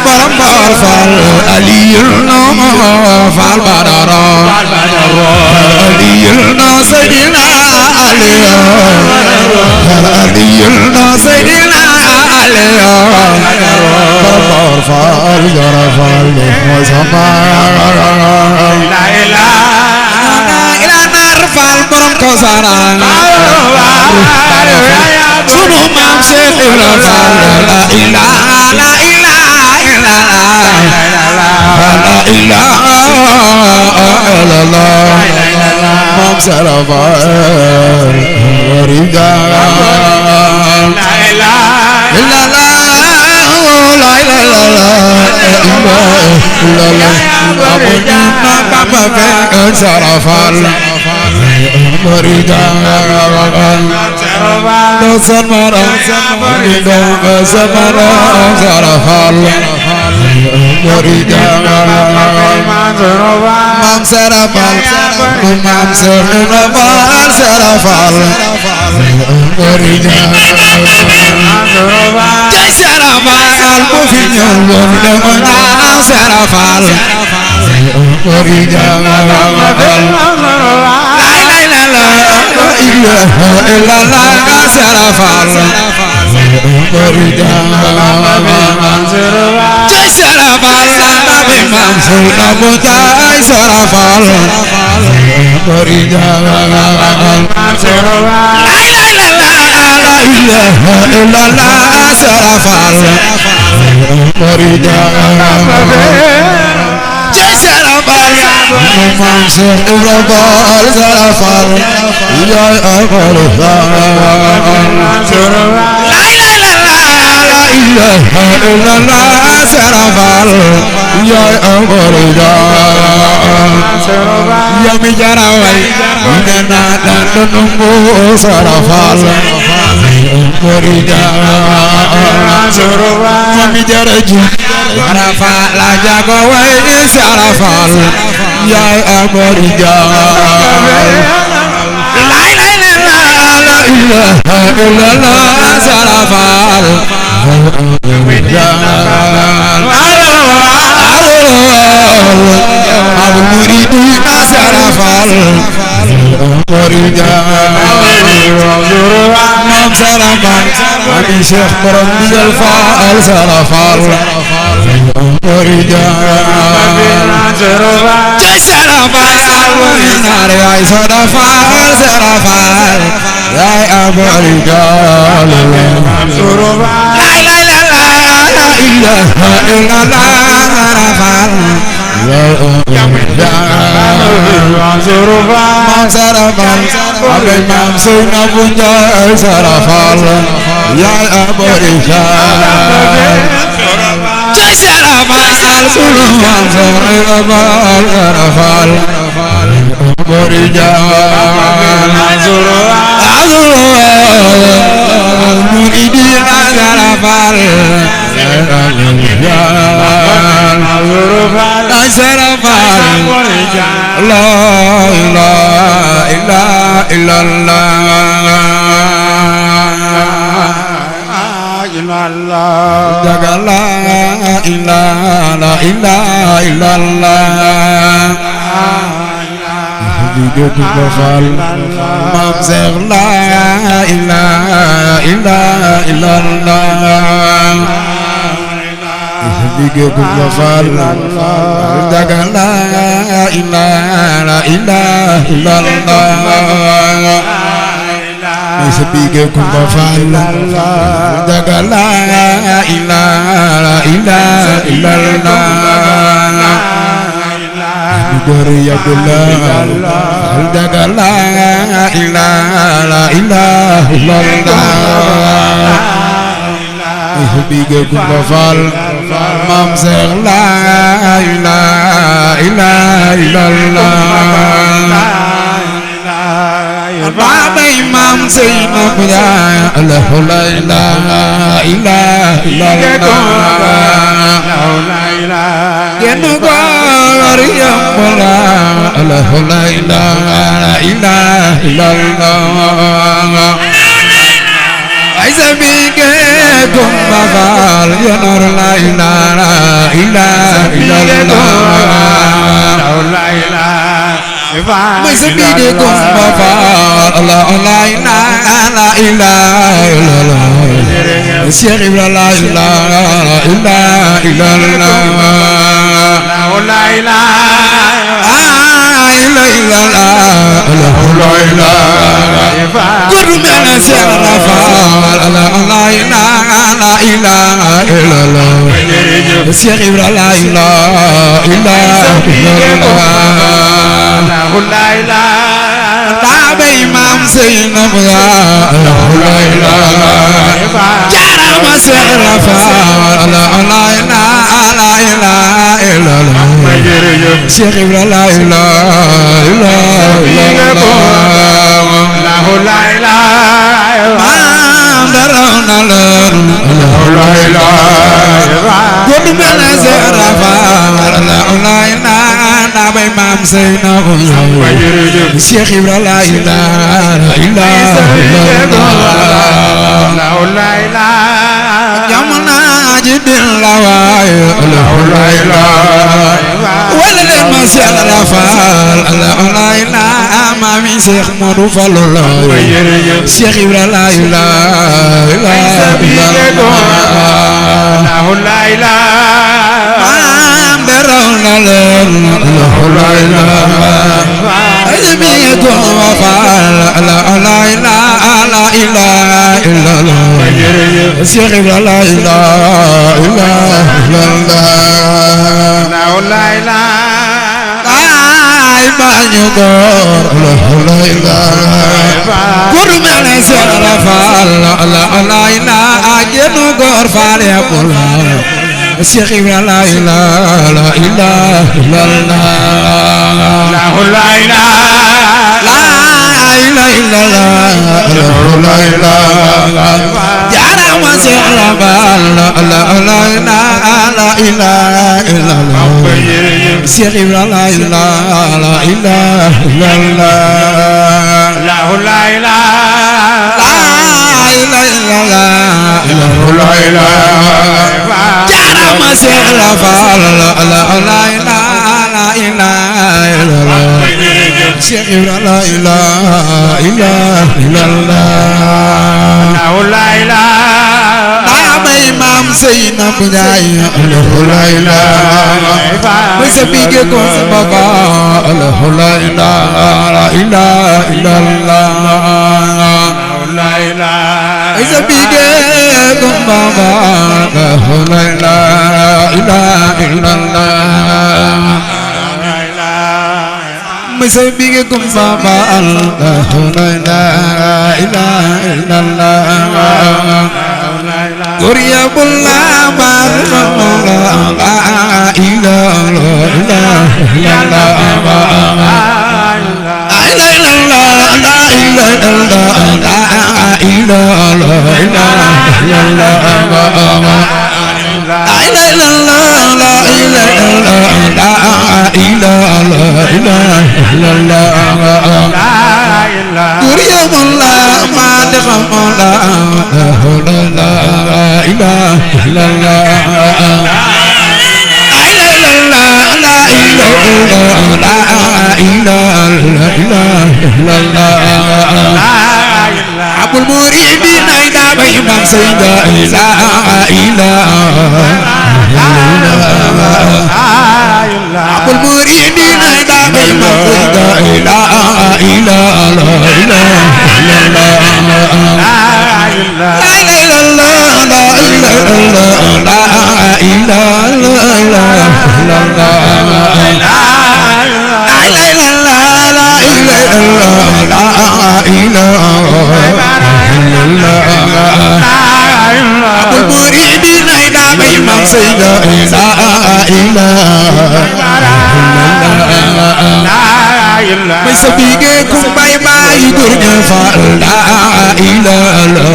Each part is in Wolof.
برمبار فال علي فال بدر علي سيدنا علي علي سيدنا علي برمبار فال جرى فال وزمان لا إله إلا نار فال برم كوزاران sunu maam Cheikh Ibra Fall la ilaha la ilaha illallah maam Sara Fall warida la ilaha illallah la ilaha illallah Sara Fall warida dosan marang dong semarang Sara Fall warida mam Sara Fall mam Sara Fall Sara Fall warida jai Sara Fall bu fi ñëw woon dama Sara Fall warida illallah Sara Fall warida jai Sara Fall nabi Mansur nabu jai Sara Fall warida illallah Sara Fall warida jai Sara Fall Mansur Ibra Fall Sara Fall ya akal la ilaha illallah Sara Fall ya akal ya mi jarawai nena dan nunggu Sara Fall warida mi jaraju Arafa la jago wai Sara Fall ya akal la ilaha illallah Sara Fall Abu Muridu Sara Fall Mam Sara Fall Abi Syekh Berondiyal Fall Sara Fall jai Sara Fall nari ay Sara Fall Sara Fall jai Abu Rijal la ilaha illallah Sara Fall Mam Sara Fall Abi Mansur nabu jai Sara Fall jai Abu Rijal jai Sara Fall sunu Mansur Ibra Fall Sara Fall warida muridin Sara Fall Sara Fall la ilaha illallah jaga la ilaha illallah Hidup Fall Mam Cheikh la ilaha illallah Hidup Fall jaga la ilaha illallah Sepiga Kumpa Fall jaga la ilaha illallah Dari Abdullah jaga la ilaha illallah Sepiga Kumpa Fall Mam Cheikh la ilaha illallah Baba Imam Zainab ya Allah la ilaha illallah Genu Maryam Allah la ilaha illallah Aiza bige Kumpa Fall ya Nur la ilaha may sa bige Kumba Faal la ilaha illallah Cheikh Ibra la ilaha illallah la ilaha Guru mena Cheikh Rafal la ilaha illallah Cheikh Ibra la ilaha illallah Tabay Maam Seynab la ilaha Jarama Cheikh Rafal la ilaha illallah Cheikh Ibra la ilaha illallah Darana la Guru mena Cheikh Rafal la ilaha Tabay Maam Seynab Cheikh Ibra la ilaha illallah Jamana jidil lawaay la ilaha wala leen ma Cheikh Rafal la ilaha Mami Cheikh Modou Fallou la Cheikh Ibra la ilaha Cheikh Ibra la ilaha ay bañu góor la ilaha góor mel Cheikh Rafal la ilaha génnu góor faal yaqul Cheikh Ibra la ilaha Jarama Cheikh Rafal la ilaha illallah Cheikh Ibra la ilaha Jarama Cheikh Rafal la ilaha illallah Cheikh Ibra la ilaha illallah Tabay Maam Seynab Njaay la ilaha may sa bige Kumba Faal la ilaha illallah may sa bige Kumba Faal la ilaha illallah may sa bige Kumba Faal la ilaha illallah Guriya bulla barhamla la ilaha Abul Muridin ay Tabay Maam Seynab la ilaha Abul Muridin ay Tabay Maam Seynab la Abul Muridin ay Tabay Maam Seynab may sa bige Kumbay Baay Gurña Faal la ilaha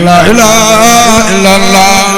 La ilaha illallah